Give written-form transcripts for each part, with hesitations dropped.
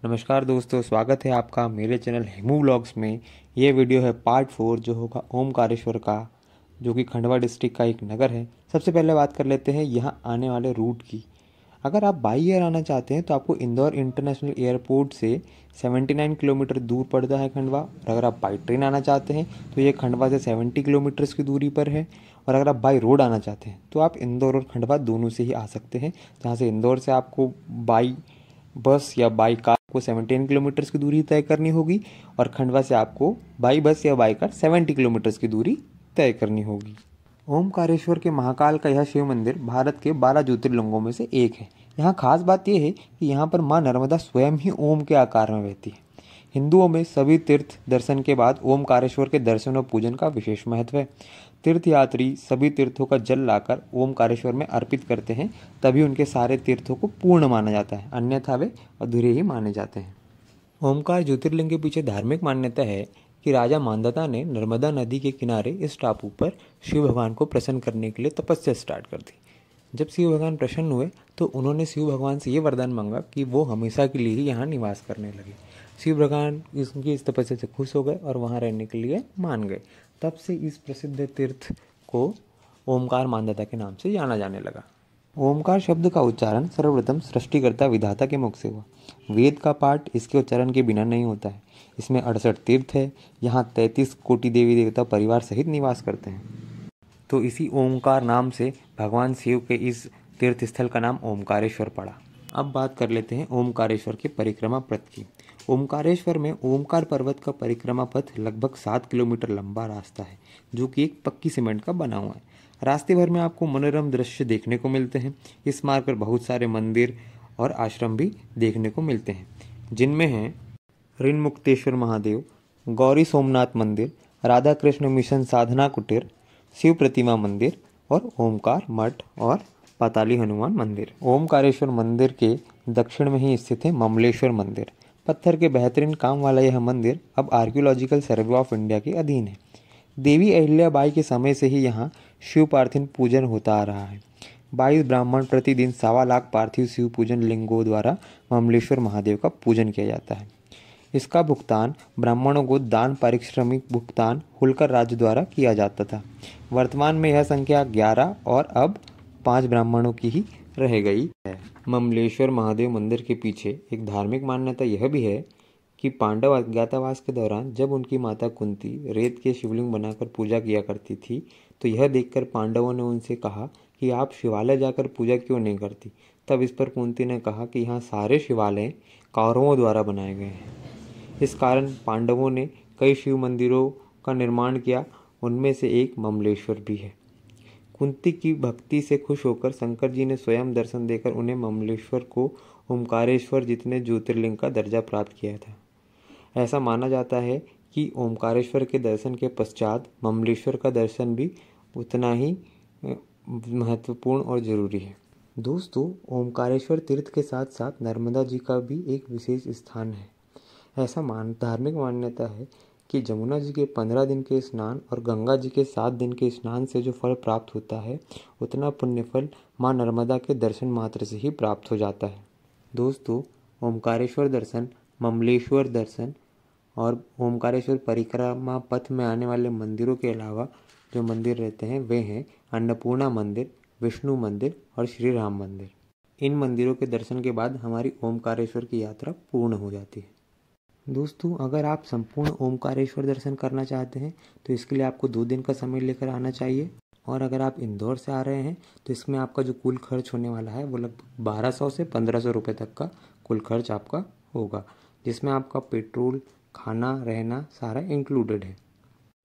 नमस्कार दोस्तों, स्वागत है आपका मेरे चैनल हेमू व्लॉग्स में। ये वीडियो है पार्ट 4 जो होगा ओमकारेश्वर का, जो कि खंडवा डिस्ट्रिक्ट का एक नगर है। सबसे पहले बात कर लेते हैं यहाँ आने वाले रूट की। अगर आप बाई एयर आना चाहते हैं तो आपको इंदौर इंटरनेशनल एयरपोर्ट से 79 किलोमीटर दूर पड़ता है खंडवा। और अगर आप बाई ट्रेन आना चाहते हैं तो ये खंडवा से 70 किलोमीटर्स की दूरी पर है। और अगर आप बाई रोड आना चाहते हैं तो आप इंदौर और खंडवा दोनों से ही आ सकते हैं, जहाँ से इंदौर से आपको बाई बस या बाई कार को 17 किलोमीटर्स की दूरी तय करनी होगी और खंडवा से आपको बाई बस या बाई कार 70 किलोमीटर्स की दूरी तय करनी होगी। ओमकारेश्वर के महाकाल का यह शिव मंदिर भारत के 12 ज्योतिर्लिंगों में से एक है। यहाँ खास बात यह है कि यहाँ पर माँ नर्मदा स्वयं ही ओम के आकार में बहती है। हिंदुओं में सभी तीर्थ दर्शन के बाद ओमकारेश्वर के दर्शन और पूजन का विशेष महत्व है। तीर्थयात्री सभी तीर्थों का जल लाकर ओमकारेश्वर में अर्पित करते हैं, तभी उनके सारे तीर्थों को पूर्ण माना जाता है, अन्यथा वे अधूरे ही माने जाते हैं। ओमकार ज्योतिर्लिंग के पीछे धार्मिक मान्यता है कि राजा मांधाता ने नर्मदा नदी के किनारे इस टापू पर शिव भगवान को प्रसन्न करने के लिए तपस्या स्टार्ट कर दी। जब शिव भगवान प्रसन्न हुए तो उन्होंने शिव भगवान से ये वरदान मांगा कि वो हमेशा के लिए ही यहाँ निवास करने लगे। शिव भगवान इनकी इस तपस्या से खुश हो गए और वहाँ रहने के लिए मान गए। तब से इस प्रसिद्ध तीर्थ को ओमकार मांधाता के नाम से जाना जाने लगा। ओमकार शब्द का उच्चारण सर्वप्रथम सृष्टिकर्ता विधाता के मुख से हुआ। वेद का पाठ इसके उच्चारण के बिना नहीं होता है। इसमें 68 तीर्थ है। यहाँ 33 कोटि देवी देवता परिवार सहित निवास करते हैं। तो इसी ओमकार नाम से भगवान शिव के इस तीर्थ स्थल का नाम ओमकारेश्वर पड़ा। अब बात कर लेते हैं ओमकारेश्वर के परिक्रमा पथ की। ओमकारेश्वर में ओमकार पर्वत का परिक्रमा पथ लगभग 7 किलोमीटर लंबा रास्ता है, जो कि एक पक्की सीमेंट का बना हुआ है। रास्ते भर में आपको मनोरम दृश्य देखने को मिलते हैं। इस मार्ग पर बहुत सारे मंदिर और आश्रम भी देखने को मिलते हैं, जिनमें हैं ऋण मुक्तेश्वर महादेव, गौरी सोमनाथ मंदिर, राधा कृष्ण मिशन साधना कुटीर, शिव प्रतिमा मंदिर और ओमकार मठ और पाताली हनुमान मंदिर। ओमकारेश्वर मंदिर के दक्षिण में ही स्थित है ममलेश्वर मंदिर। पत्थर के बेहतरीन काम वाला यह मंदिर अब आर्कियोलॉजिकल सर्वे ऑफ इंडिया के अधीन है। देवी अहिल्याबाई के समय से ही यहाँ शिव पार्थिव पूजन होता आ रहा है। 22 ब्राह्मण प्रतिदिन 1.25 लाख पार्थिव शिव पूजन लिंगों द्वारा ममलेश्वर महादेव का पूजन किया जाता है। इसका भुगतान ब्राह्मणों को दान पारिश्रमिक भुगतान होलकर राज्य द्वारा किया जाता था। वर्तमान में यह संख्या 11 और अब 5 ब्राह्मणों की ही रह गई है। ममलेश्वर महादेव मंदिर के पीछे एक धार्मिक मान्यता यह भी है कि पांडव अज्ञातवास के दौरान जब उनकी माता कुंती रेत के शिवलिंग बनाकर पूजा किया करती थी, तो यह देखकर पांडवों ने उनसे कहा कि आप शिवालय जाकर पूजा क्यों नहीं करती। तब इस पर कुंती ने कहा कि यहाँ सारे शिवालय कौरवों द्वारा बनाए गए हैं। इस कारण पांडवों ने कई शिव मंदिरों का निर्माण किया, उनमें से एक ममलेश्वर भी है। कुंती की भक्ति से खुश होकर शंकर जी ने स्वयं दर्शन देकर उन्हें ममलेश्वर को ओमकारेश्वर जितने ज्योतिर्लिंग का दर्जा प्राप्त किया था। ऐसा माना जाता है कि ओमकारेश्वर के दर्शन के पश्चात ममलेश्वर का दर्शन भी उतना ही महत्वपूर्ण और जरूरी है। दोस्तों, ओमकारेश्वर तीर्थ के साथ साथ नर्मदा जी का भी एक विशेष स्थान है। ऐसा धार्मिक मान्यता है कि जमुना जी के 15 दिन के स्नान और गंगा जी के 7 दिन के स्नान से जो फल प्राप्त होता है, उतना पुण्य फल माँ नर्मदा के दर्शन मात्र से ही प्राप्त हो जाता है। दोस्तों, ओमकारेश्वर दर्शन, ममलेश्वर दर्शन और ओमकारेश्वर परिक्रमा पथ में आने वाले मंदिरों के अलावा जो मंदिर रहते हैं वे हैं अन्नपूर्णा मंदिर, विष्णु मंदिर और श्री राम मंदिर। इन मंदिरों के दर्शन के बाद हमारी ओमकारेश्वर की यात्रा पूर्ण हो जाती है। दोस्तों, अगर आप संपूर्ण ओमकारेश्वर दर्शन करना चाहते हैं तो इसके लिए आपको 2 दिन का समय लेकर आना चाहिए। और अगर आप इंदौर से आ रहे हैं तो इसमें आपका जो कुल खर्च होने वाला है वो लगभग 1200 से 1500 रुपये तक का कुल खर्च आपका होगा, जिसमें आपका पेट्रोल, खाना, रहना सारा इंक्लूडेड है।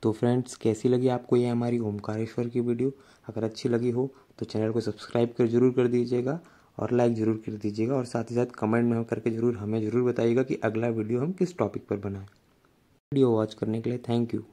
तो फ्रेंड्स, कैसी लगी आपको ये हमारी ओमकारेश्वर की वीडियो? अगर अच्छी लगी हो तो चैनल को सब्सक्राइब जरूर कर दीजिएगा और लाइक ज़रूर कर दीजिएगा और साथ ही साथ कमेंट में करके हमें ज़रूर बताइएगा कि अगला वीडियो हम किस टॉपिक पर बनाएं। वीडियो वॉच करने के लिए थैंक यू।